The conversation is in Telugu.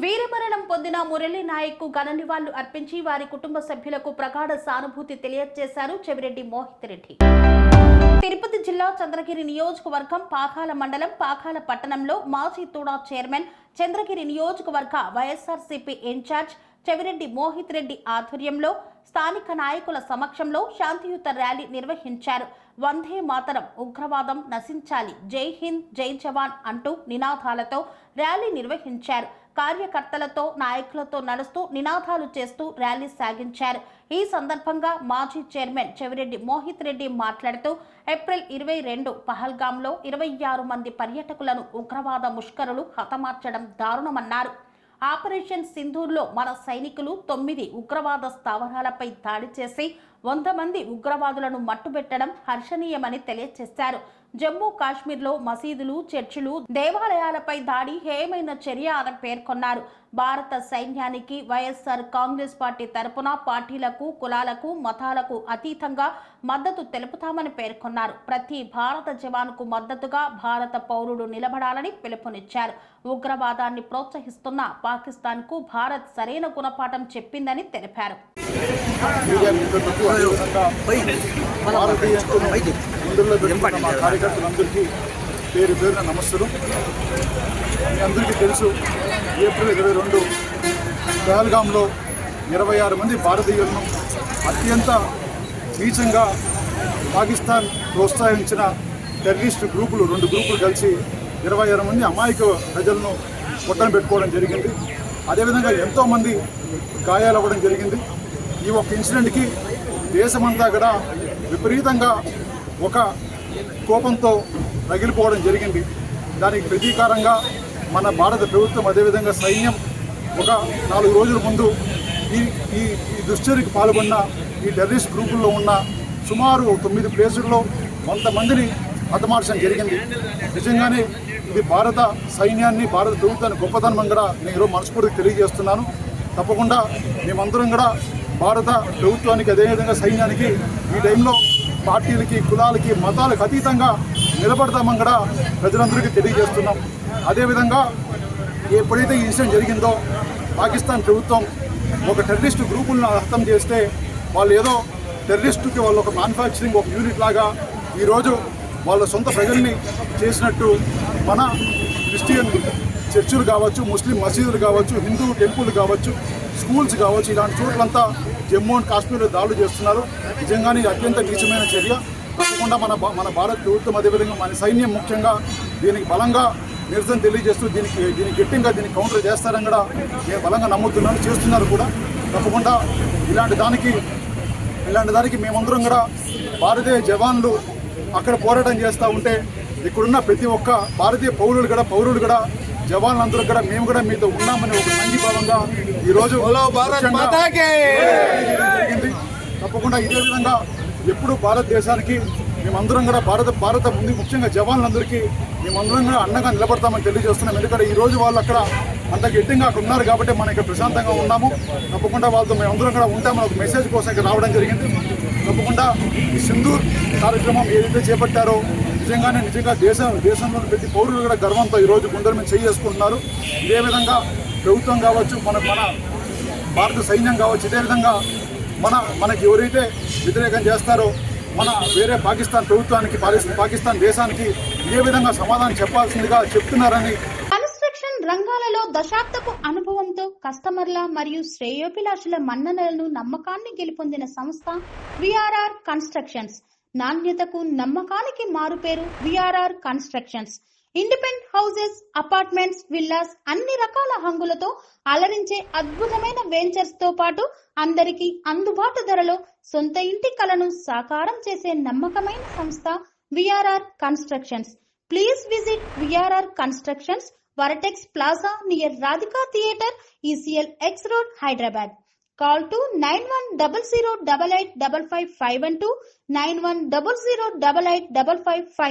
వీరమరణం పొందిన మురళీ నాయక్ కు ఘన నివాళులు అర్పించి వారి కుటుంబ సభ్యులకు ప్రగాఢ సానుభూతి తెలియజేశారు చెవిరెడ్డి మోహిత్ రెడ్డి. తిరుపతి జిల్లా చంద్రగిరి నియోజకవర్గం పాకాల మండలం పాకాల పట్టణంలో మాజీ తూడా చైర్మన్, చంద్రగిరి నియోజకవర్గ వైఎస్ఆర్సీపీ ఇన్ఛార్జ్ చెవిరెడ్డి మోహిత్ రెడ్డి ఆధ్వర్యంలో స్థానిక నాయకుల సమక్షంలో శాంతియుత ర్యాలీ నిర్వహించారు. వందే మాతరం, ఉగ్రవాదం నశించాలి, జై హింద్, జై జవాన్ అంటూ నినాదాలతో ర్యాలీ నిర్వహించారు. కార్యకర్తలతో నాయకులతో నడుస్తూ నినాదాలు చేస్తూ ర్యాలీ సాగించారు. ఈ సందర్భంగా మాజీ చైర్మన్ చెవిరెడ్డి మోహిత్ రెడ్డి మాట్లాడుతూ ఏప్రిల్ 22 పహల్గాంలో 26 మంది పర్యాటకులను ఉగ్రవాద ముష్కరులు హతమార్చడం దారుణమన్నారు. ఆపరేషన్ సింధూర్లో మన సైనికులు 9 ఉగ్రవాద స్థావరాలపై దాడి చేసి 100 మంది ఉగ్రవాదులను మట్టుబెట్టడం హర్షణీయమని తెలియజేశారు. జమ్మూ కాశ్మీర్లో మసీదులు, చర్చిలు, దేవాలయాలపై దాడి హేయమైన చర్య అని పేర్కొన్నారు. భారత సైన్యానికి వైఎస్ఆర్ కాంగ్రెస్ పార్టీ తరపున పార్టీలకు, కులాలకు, మతాలకు అతీతంగా మద్దతు తెలుపుతామని పేర్కొన్నారు. ప్రతి భారత జవాన్కు మద్దతుగా భారత పౌరుడు నిలబడాలని పిలుపునిచ్చారు. ఉగ్రవాదాన్ని ప్రోత్సహిస్తున్న పాకిస్తాన్కు భారత్ సరైన గుణపాఠం చెప్పిందని తెలిపారు. కార్యకర్తలందరికీ పేరు పేరున నమస్కారం. మీ అందరికీ తెలుసు, ఏప్రిల్ 22 పహల్గాంలో 26 మంది భారతీయులను అత్యంత నీచంగా పాకిస్తాన్ ప్రోత్సహించిన టెర్రరిస్ట్ గ్రూపులు 2 గ్రూపులు కలిసి 26 మంది అమాయక ప్రజలను పొట్టన పెట్టుకోవడం జరిగింది. అదేవిధంగా ఎంతోమంది గాయాలవ్వడం జరిగింది. ఈ ఒక్క ఇన్సిడెంట్కి దేశమంతా కూడా విపరీతంగా ఒక కోపంతో రగిలిపోవడం జరిగింది. దానికి ప్రతీకారంగా మన భారత ప్రభుత్వం, అదేవిధంగా సైన్యం ఒక 4 రోజుల ముందు ఈ దుశ్చర్యకు పాల్గొన్న ఈ టెర్రరిస్ట్ గ్రూపుల్లో ఉన్న సుమారు 9 ప్లేసుల్లో 100 మందిని హతమార్చడం జరిగింది. నిజంగానే ఇది భారత సైన్యాన్ని, భారత ప్రభుత్వాన్ని గొప్పతనం కూడా నేను ఈరోజు మనస్ఫూర్తిగా తెలియజేస్తున్నాను. తప్పకుండా మేమందరం కూడా భారత ప్రభుత్వానికి, అదేవిధంగా సైన్యానికి ఈ టైంలో పార్టీలకి, కులాలకి, మతాలకు అతీతంగా నిలబడతామని కూడా ప్రజలందరికీ తెలియజేస్తున్నాం. అదేవిధంగా ఎప్పుడైతే ఈ ఇన్సిడెంట్ జరిగిందో పాకిస్తాన్ ప్రభుత్వం ఒక టెర్రరిస్ట్ గ్రూపులను హతం చేస్తే వాళ్ళు ఏదో టెర్రరిస్టుకి వాళ్ళు ఒక మ్యానుఫ్యాక్చరింగ్ ఒక యూనిట్ లాగా ఈరోజు వాళ్ళ సొంత ప్రజల్ని చేసినట్టు మన క్రిస్టియన్ చర్చిలు కావచ్చు, ముస్లిం మసీదులు కావచ్చు, హిందూ టెంపుల్ కావచ్చు, స్కూల్స్ కావచ్చు, ఇలాంటి చోట్లంతా జమ్మూ అండ్ కాశ్మీర్లో దాడులు చేస్తున్నారు. నిజంగానే అత్యంత నీచమైన చర్య. తప్పకుండా మన భారత ప్రభుత్వం, అదేవిధంగా మన సైన్యం ముఖ్యంగా దీనికి బలంగా నిరసన తెలియజేస్తూ దీనికి గట్టిగా దీనికి కౌంటర్ చేస్తారని కూడా నేను బలంగా నమ్ముతున్నాను, చేస్తున్నారు కూడా. తప్పకుండా ఇలాంటి దానికి మేమందరం కూడా భారతీయ జవాన్లు అక్కడ పోరాటం చేస్తూ ఉంటే ఇక్కడున్న ప్రతి ఒక్క భారతీయ పౌరులు కూడా జవాన్లందరూ కూడా మేము కూడా మీతో ఉన్నామని ఒక సంఘీభావంగా ఈరోజు జరిగింది. తప్పకుండా ఇదే విధంగా ఎప్పుడు భారతదేశానికి మేమందరం కూడా భారత ముందు ముఖ్యంగా జవాన్లందరికీ మేమందరం కూడా అండగా నిలబడతామని తెలియజేస్తున్నాం. ఎందుకంటే ఈరోజు వాళ్ళు అక్కడ అంత గట్టిగా అక్కడ ఉన్నారు కాబట్టి మనం ఇక్కడ ప్రశాంతంగా ఉన్నాము. తప్పకుండా వాళ్ళతో మేమందరం కూడా ఉంటామని ఒక మెసేజ్ కోసం ఇక్కడ రావడం జరిగింది. తప్పకుండా ఈ సింధూర్ కార్యక్రమం ఏదైతే చేపట్టారో నిజంగా దేశంలో ప్రతి పౌరులు కూడా గర్వంతో ఈరోజు గుండెల మీద చేసుకుంటున్నారు. ఇదే విధంగా ప్రభుత్వం కావచ్చు, మన భారత సైన్యం కావచ్చు, ఇదే విధంగా మనకి ఎవరైతే వ్యతిరేకం చేస్తారో మన వేరే పాకిస్తాన్ ప్రభుత్వానికి, పాకిస్తాన్ దేశానికి ఏ విధంగా సమాధానం చెప్పాల్సిందిగా చెప్తున్నారని. కన్స్ట్రక్షన్ రంగాలలో దశాబ్దపు అనుభవంతో కస్టమర్ల మరియు శ్రేయోభిలాషుల మన్ననలను, నమ్మకాన్ని గెలుపొందిన సంస్థ విఆర్ఆర్ కన్స్ట్రక్షన్స్. నాణ్యతకు, నమ్మకానికి మారుపేరు VRR constructions. Independent houses, apartments, villas అన్ని రకాల హంగులతో అలరించే అద్భుతమైన వెంచర్స్ తో పాటు అందరికీ అందుబాటు ధరలో సొంత ఇంటి కలను సాకారం చేసే నమ్మకమైన సంస్థ VRR constructions. Please visit VRR constructions, వరటెక్స్ plaza near Radhika theatre, ECL X Road, Hyderabad. Call to 910088555512, 9100885559.